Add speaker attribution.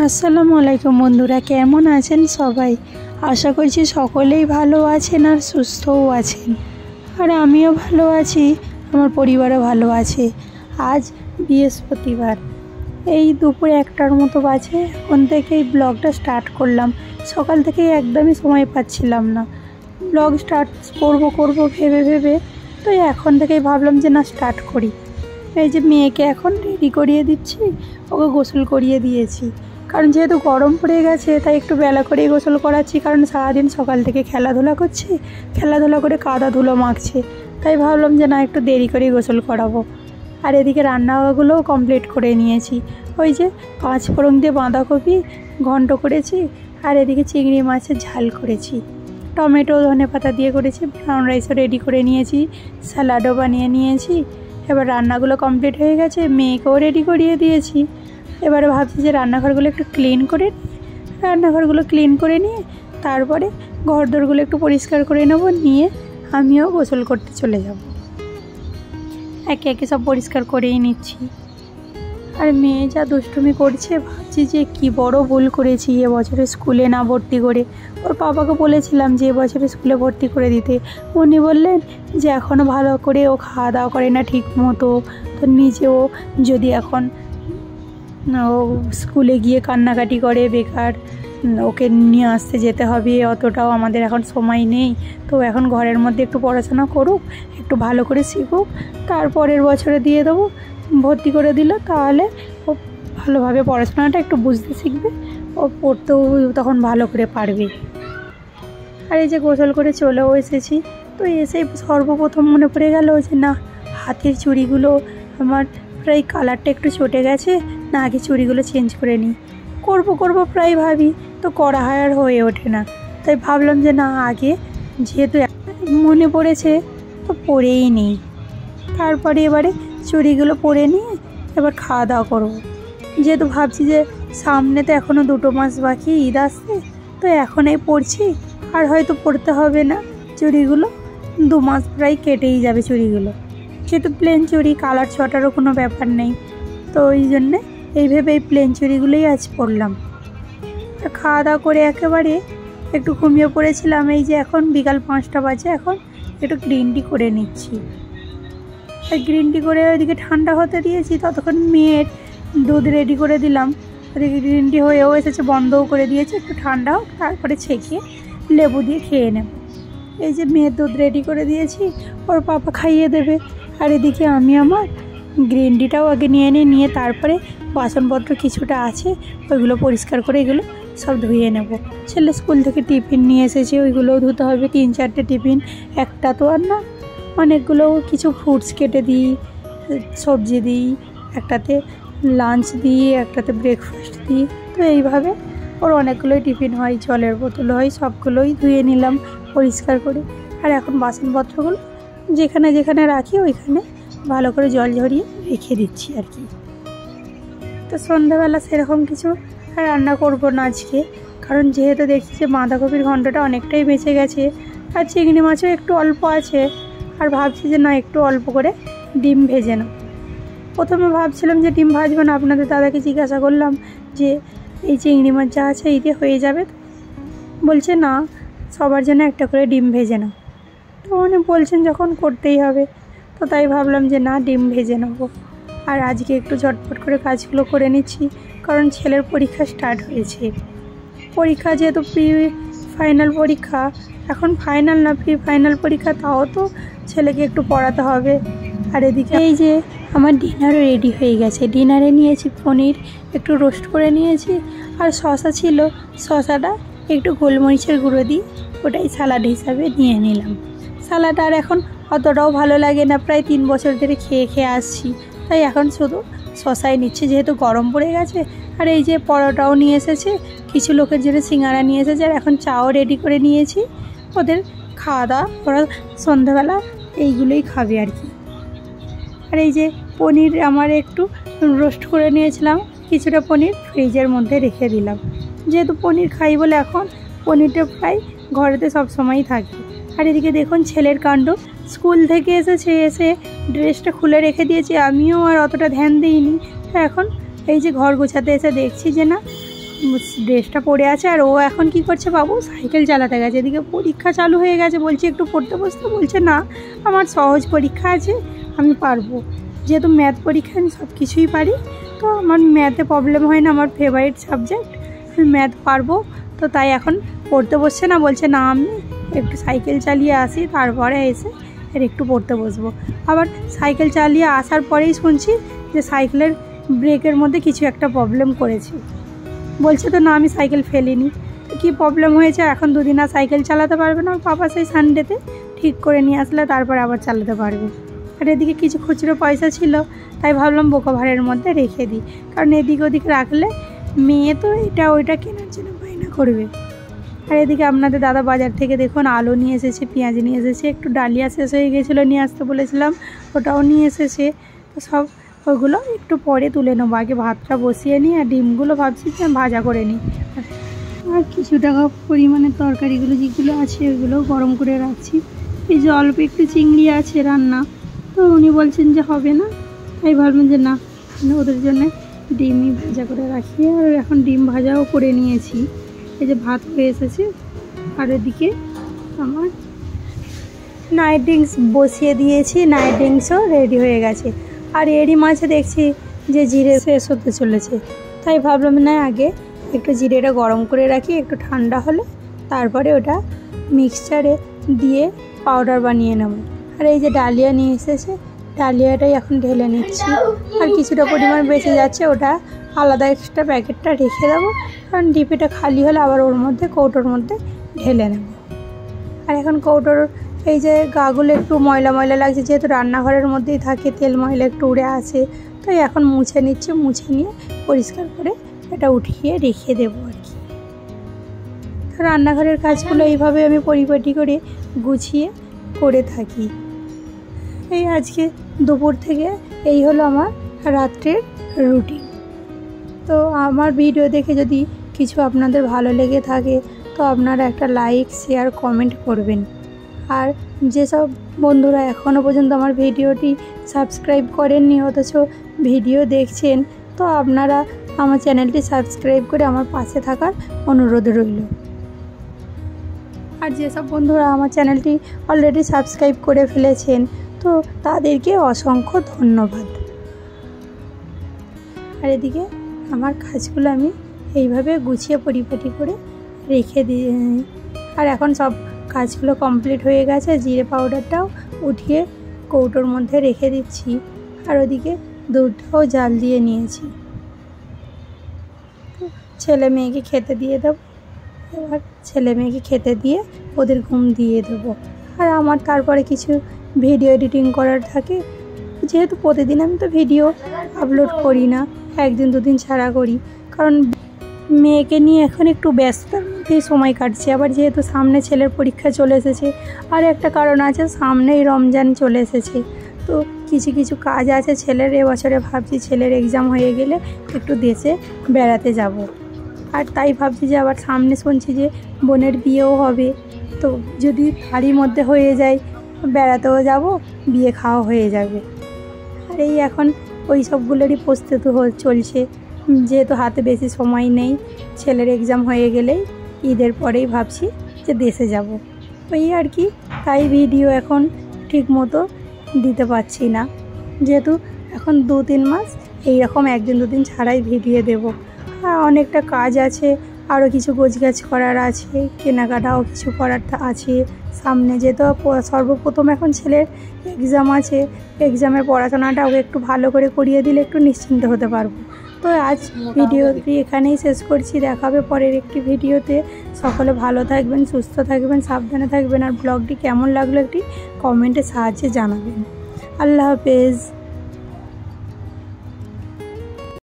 Speaker 1: আসসালামু আলাইকুম বন্ধুরা, কেমন আছেন সবাই? আশা করছি সকলেই ভালো আছেন আর সুস্থও আছেন। আর আমিও ভালো আছি, আমার পরিবারও ভালো আছে। আজ বৃহস্পতিবার, এই দুপুর 1টার মতো বাজে। এখন থেকেই ব্লগটা স্টার্ট করলাম। সকাল থেকে একদমই সময় পাচ্ছিলাম না, ব্লগ স্টার্ট করব ভেবে তো এখন থেকেই ভাবলাম যে না, স্টার্ট করি। এই যে মেয়েকে এখন রেডি করিয়ে দিচ্ছি, ওকে গোসল করিয়ে দিয়েছি। কারণ যেহেতু গরম পড়ে গেছে তাই একটু বেলা করেই গোসল করাচ্ছি, কারণ সারাদিন সকাল থেকে খেলাধুলা করছে, খেলাধুলা করে কাদা ধুলো মাখছে। তাই ভাবলাম যে না, একটু দেরি করেই গোসল করাবো। আর এদিকে রান্নাগুলোও কমপ্লিট করে নিয়েছি। ওই যে 5 ফোড়ন দিয়ে বাঁধাকপি ঘন্ট করেছি, আর এদিকে চিংড়ি মাছের ঝাল করেছি, টমেটো ধনেপাতা দিয়ে করেছি। ব্রাউন রাইসও রেডি করে নিয়েছি, স্যালাডও বানিয়ে নিয়েছি। এবার রান্নাগুলো কমপ্লিট হয়ে গেছে, মেয়েকেও রেডি করিয়ে দিয়েছি। এবারে ভাবছি যে রান্নাঘরগুলো একটু ক্লিন করে নিয়ে তারপরে ঘরদোরগুলো একটু পরিষ্কার করে নেব, নিয়ে আমিও গোসল করতে চলে যাব। একে একে সব পরিষ্কার করেই নিচ্ছি। আর মেয়ে যা দুষ্টুমি করছে, ভাবছি যে কি বড় ভুল করেছি এবছরে স্কুলে না ভর্তি করে। ওর বাবাকে বলেছিলাম যে এবছরে স্কুলে ভর্তি করে দিতে। উনি বললেন যে এখনও ভালো করে ও খাওয়া দাওয়া করে না ঠিক মতো, তো নিজেও যদি এখন ও স্কুলে গিয়ে কান্নাকাটি করে বেকার, ওকে নিয়ে আসতে যেতে হবে, অতটাও আমাদের এখন সময় নেই। তো এখন ঘরের মধ্যে একটু পড়াশোনা করুক, একটু ভালো করে শিখুক, তারপরের বছরে দিয়ে দেবো। ভর্তি করে দিলে তাহলে ও ভালোভাবে পড়াশোনাটা একটু বুঝতে শিখবে, ও পড়তেও তখন ভালো করে পারবে। আর এই যে গোসল করে চলেও এসেছি, তো এসে সর্বপ্রথম মনে পড়ে গেল যে না, হাতের চুড়িগুলো আমার প্রায় কালারটা একটু চটে গেছে, না আগে চুড়িগুলো চেঞ্জ করে নিই। করবো প্রায় ভাবি, তো করা হয় আর হয়ে ওঠে না। তাই ভাবলাম যে না, আগে যেহেতু মনে পড়েছে তো পরেই নিই। তারপরে এবারে চুড়িগুলো পরে নিয়ে এবার খাওয়া দাওয়া করবো। যেহেতু ভাবছি যে সামনে তো এখনও 2 মাস বাকি, ঈদ আসছে, তো এখনই পরছি, আর হয়তো পরতে হবে না চুড়িগুলো, 2 মাস প্রায় কেটেই যাবে চুড়িগুলো। যেহেতু প্লেন চুড়ি, কালার ছটারও কোনো ব্যাপার নেই, তো ওই জন্যে এই ভেবে এই প্লেন চুড়িগুলোই আজ পরলাম। আর খাওয়া দাওয়া করে একেবারে একটু ঘুমিয়ে পড়েছিলাম। এই যে এখন বিকাল 5টা বাজে, এখন একটু গ্রিন টি করে নিচ্ছি। আর গ্রিন টি করে ওইদিকে ঠান্ডা হতে দিয়েছি, ততক্ষণ মেয়ের দুধ রেডি করে দিলাম। ওদিকে গ্রিন টি হয়েও এসেছে, বন্ধও করে দিয়েছি, একটু ঠান্ডা হোক, তারপরে ছেঁকে লেবু দিয়ে খেয়ে নেব। এই যে মেয়ের দুধ রেডি করে দিয়েছি, ওর পাপা খাইয়ে দেবে। আর এদিকে আমি আমার গ্রিন টিটাও আগে নিয়ে তারপরে বাসনপত্র কিছুটা আছে ওইগুলো পরিষ্কার করে এগুলো সব ধুয়ে নেব। ছেলে স্কুল থেকে টিফিন নিয়ে এসেছে, ওইগুলোও ধুতে হবে। 3-4টে টিফিন, একটা তো আর না, অনেকগুলো। কিছু ফ্রুটস কেটে দিই, সবজি দিই, একটাতে লাঞ্চ দিই, একটাতে ব্রেকফাস্ট দিই। তো এইভাবে ওর অনেকগুলোই টিফিন হয়, জলের বোতল হয়, সবগুলোই ধুয়ে নিলাম পরিষ্কার করে। আর এখন বাসনপত্রগুলো যেখানে রাখি ওইখানে ভালো করে জল ঝরিয়ে রেখে দিচ্ছি আর কি। তো সন্ধ্যাবেলা সেরকম কিছু রান্না করব না আজকে, কারণ যেহেতু দেখছি যে বাঁধাকপির ঘন্টটা অনেকটাই বেঁচে গেছে, আর চিংড়ি মাছও একটু অল্প আছে। আর ভাবছি যে না, একটু অল্প করে ডিম ভেজে নাও। প্রথমে ভাবছিলাম যে ডিম ভাজবো না, আপনাদের দাদাকে জিজ্ঞাসা করলাম যে এই চিংড়ি মাছ যা আছে এই দিয়ে হয়ে যাবে? বলছে না, সবার জন্য একটা করে ডিম ভেজে নাও। তো উনি বলছেন যখন করতেই হবে, তো তাই ভাবলাম যে না, ডিম ভেজে নেব। আর আজকে একটু ঝটপট করে কাজগুলো করে নিচ্ছি, কারণ ছেলের পরীক্ষা স্টার্ট হয়েছে। পরীক্ষা যেহেতু ফাইনাল পরীক্ষা, এখন ফাইনাল না ফাইনাল পরীক্ষা, তাও তো ছেলেকে একটু পড়াতে হবে। আর এদিকে এই যে আমার ডিনারও রেডি হয়ে গেছে। ডিনারে নিয়েছি পনির, একটু রোস্ট করে নিয়েছি, আর শসা ছিল, শসাটা একটু গোলমরিচের গুঁড়ো দিয়ে ওটাই স্যালাড হিসাবে নিয়ে নিলাম। স্যালাড আর এখন অতটাও ভালো লাগে না, প্রায় 3 বছর ধরে খেয়ে আসছি, তাই এখন শুধু শসাই নিচ্ছে, যেহেতু গরম পড়ে গেছে। আর এই যে পরোটাও নিয়ে এসেছে, কিছু লোকের জন্য সিঙ্গারা নিয়ে এসেছে, আর এখন চাও রেডি করে নিয়েছি। ওদের খাওয়া দাওয়া, ওরা সন্ধ্যাবেলা এইগুলোই খাবে আর কি। আর এই যে পনির আমার একটু রোস্ট করে নিয়েছিলাম, কিছুটা পনির ফ্রিজের মধ্যে রেখে দিলাম। যেহেতু পনির খাই বলে এখন পনিরটা প্রায় ঘরেতে সবসময়ই থাকে। আর এদিকে দেখুন ছেলের কাণ্ড, স্কুল থেকে এসেছে, এসে ড্রেসটা খুলে রেখে দিয়েছি, আমিও আর অতটা ধ্যান দিইনি। তো এখন এই যে ঘর গোছাতে এসে দেখছি যে না, ড্রেসটা পরে আছে। আর ও এখন কি করছে বাবু, সাইকেল চালাতে গেছে। এদিকে পরীক্ষা চালু হয়ে গেছে, বলছি একটু পড়তে বসতে, বলছে না আমার সহজ পরীক্ষা আছে, আমি পারবো। যেহেতু ম্যাথ পরীক্ষা আমি সব কিছুই পারি, তো আমার ম্যাথে প্রবলেম হয় না, আমার ফেভারিট সাবজেক্ট, আমি ম্যাথ পারবো। তো তাই এখন পড়তে বসছে না, বলছে না আমি একটু সাইকেল চালিয়ে আসি, তারপরে এসে একটু পড়তে বসবো। আবার সাইকেল চালিয়ে আসার পরেই শুনছি যে সাইকেলের ব্রেকের মধ্যে কিছু একটা প্রবলেম করেছে। বলছে তো না আমি সাইকেল ফেলিনি, কী প্রবলেম হয়েছে এখন 2 দিন আর সাইকেল চালাতে পারবে না। ওর পাপা সেই সানডেতে ঠিক করে নিয়ে আসলে তারপর আবার চালাতে পারবে। আর এদিকে কিছু খুচরো পয়সা ছিল, তাই ভাবলাম বোকাভাড়ের মধ্যে রেখে দিই, কারণ এদিকে ওদিকে রাখলে মেয়ে তো এটা ওইটা কেনার জন্য বায়না করবে। আর এদিকে আপনাদের দাদা বাজার থেকে দেখুন আলু নিয়ে এসেছে, পেঁয়াজ নিয়ে এসেছে, একটু ডালিয়া শেষ হয়ে গেছিলো নিয়ে আসতে বলেছিলাম, ওটাও নিয়ে এসেছে। তো সব ওইগুলো একটু পরে তুলে নেবো, আগে ভাতটা বসিয়ে নিই। আর ডিমগুলো ভাবছি যে ভাজা করে নিই। আর কিছু টাকা পরিমাণের তরকারিগুলো যেগুলো আছে ওইগুলো গরম করে রাখছি। এই যে অল্প একটু চিংড়ি আছে রান্না, তো উনি বলছেন যে হবে না, তাই ভাবলাম যে না ওদের জন্য ডিমই ভাজা করে রাখি। আর এখন ডিম ভাজাও করে নিয়েছি। এই যে ভাত হয়ে এসেছে। আর এদিকে আমার নাইট ড্রিঙ্কস বসিয়ে দিয়েছি, নাইট ড্রিঙ্কসও রেডি হয়ে গেছে। আর এরই মাঝে দেখছি যে জিরে শেষ হতে চলেছে, তাই ভাবলাম না আগে একটু জিরেটা গরম করে রাখি, একটু ঠান্ডা হলে তারপরে ওটা মিক্সচারে দিয়ে পাউডার বানিয়ে নেব। আর এই যে ডালিয়া নিয়ে এসেছে, ডালিয়াটাই এখন ঢেলে নিচ্ছি। আর কিছুটা পরিমাণ বেঁচে যাচ্ছে, ওটা আলাদা এক্সট্রা প্যাকেটটা রেখে দেবো, কারণ ডিপিটা খালি হলে আবার ওর মধ্যে কৌটোর মধ্যে ঢেলে নেব। আর এখন কৌটোর এই যে গাগুলো একটু ময়লা ময়লা লাগছে, যেহেতু রান্নাঘরের মধ্যেই থাকে, তেল ময়লা একটু উড়ে আসে, তো এখন মুছে নিচ্ছি। মুছে নিয়ে পরিষ্কার করে এটা উঠিয়ে রেখে দেবো আর কি। রান্নাঘরের কাজগুলো এইভাবে আমি পরিপাটি করে গুছিয়ে করে থাকি। এই আজকে দুপুর থেকে এই হলো আমার রাত্রের রুটিন। তো আমার ভিডিও দেখে যদি কিছু আপনাদের ভালো লেগে থাকে তো আপনারা একটা লাইক শেয়ার কমেন্ট করবেন। আর যেসব বন্ধুরা এখনও পর্যন্ত আমার ভিডিওটি সাবস্ক্রাইব করেননি অথচ ভিডিও দেখছেন, তো আপনারা আমার চ্যানেলটি সাবস্ক্রাইব করে আমার পাশে থাকার অনুরোধ রইল। আর যেসব বন্ধুরা আমার চ্যানেলটি অলরেডি সাবস্ক্রাইব করে ফেলেছেন তো তাদেরকে অসংখ্য ধন্যবাদ। আর এদিকে আমার কাজগুলো আমি এইভাবে গুছিয়ে পরিপাটি করে রেখে দিই। আর এখন সব কাজগুলো কমপ্লিট হয়ে গেছে, জিরে পাউডারটাও উঠিয়ে কৌটোর মধ্যে রেখে দিচ্ছি। আর ওদিকে দুধটাও জাল দিয়ে নিয়েছি। ছেলে মেয়েকে খেতে দিয়ে দেবো, এবার ছেলে মেয়েকে খেতে দিয়ে ওদের ঘুম দিয়ে দেবো। আর আমার তারপরে কিছু ভিডিও এডিটিং করার থাকে, যেহেতু প্রতিদিন আমি তো ভিডিও আপলোড করি না, 1 দিন 2 দিন ছাড়া করি, কারণ মেয়েকে নিয়ে এখন একটু ব্যস্ততার মধ্যেই সময় কাটছে। আবার যেহেতু সামনে ছেলের পরীক্ষা চলে এসেছে, আর একটা কারণ আছে সামনেই রমজান চলে এসেছে, তো কিছু কিছু কাজ আছে ছেলের। এবছরে ভাবছি ছেলের এক্সাম হয়ে গেলে একটু দেশে বেড়াতে যাব। আর তাই ভাবছি যে আবার সামনে শুনছি যে বোনের বিয়েও হবে, তো যদি তারই মধ্যে হয়ে যায় বেড়াতেও যাব, বিয়ে খাওয়া হয়ে যাবে। আর এই এখন ওই সবগুলোরই প্রস্তুতি চলছে, যেহেতু হাতে বেশি সময় নেই। ছেলের এক্সাম হয়ে গেলেই ঈদের পরেই ভাবছি যে দেশে যাব, ওই আর কি। তাই ভিডিও এখন ঠিক মতো দিতে পারছি না, যেহেতু এখন 2-3 মাস এইরকম 1 দিন 2 দিন ছাড়াই ভিডিও দেব। আর অনেকটা কাজ আছে, আরও কিছু গোছগাছ করার আছে, কেনাকাটাও কিছু করার আছে সামনে। যেহেতু সর্বপ্রথম এখন ছেলের এক্সাম আছে, এক্সামের পড়াশোনাটাও একটু ভালো করে করিয়ে দিলে একটু নিশ্চিন্ত হতে পারবো। তো আজ ভিডিওটি এখানেই শেষ করছি, দেখা হবে পরের একটি ভিডিওতে। সকলে ভালো থাকবেন, সুস্থ থাকবেন, সাবধানে থাকবেন। আর ব্লগটি কেমন লাগলো একটি কমেন্টের সাহায্যে জানাবেন। আল্লাহ হাফেজ।